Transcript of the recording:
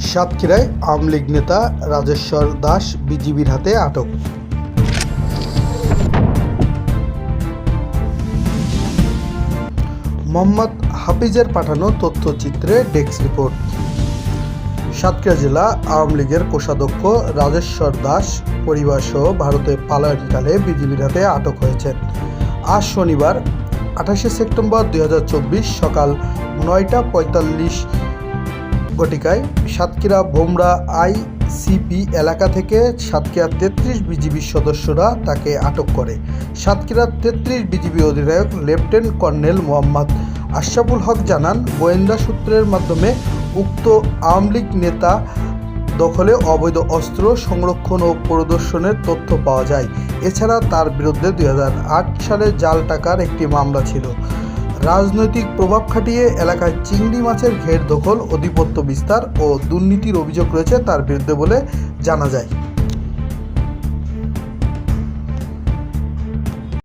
সাতক্ষীরায় আওয়ামী লীগ নেতা রাজেশ্বর দাস বিজিবির হাতে আটক। মোহাম্মদ হাফিজের পাঠানো তথ্যচিত্রে ডেস্ক রিপোর্ট। সাতক্ষীরা জেলা আওয়ামী লীগের কোষাধ্যক্ষ রাজেশ্বর দাস পরিবারসহ ভারতে পালায়নকালে বিজিবির হাতে আটক হয়েছেন। আজ শনিবার 28 সেপ্টেম্বর 2024 সকাল 9:45 ঘটিকায় সাতক্ষীরা ভোমরা আইসিপি এলাকা থেকে সাতক্ষীরা 33 বিজিবির সদস্যরা তাকে আটক করে। সাতক্ষীরা 33 বিজিবি অধিনায়ক লেফটেন্যান্ট কর্নেল মোহাম্মদ আশরাফুল হক জানান, গোয়েন্দা সূত্রের মাধ্যমে উক্ত আওয়ামী লীগ নেতা দখলে অবৈধ অস্ত্র সংরক্ষণ ও প্রদর্শনের তথ্য পাওয়া যায়। এছাড়া তার বিরুদ্ধে 2008 সালে জাল টাকার একটি মামলা ছিল। রাজনৈতিক প্রভাব খাটিয়ে এলাকায় চিংড়ি মাছের ঘের দখল, আধিপত্য বিস্তার ও দুর্নীতির অভিযোগ রয়েছে তার বিরুদ্ধে বলে জানা যায়।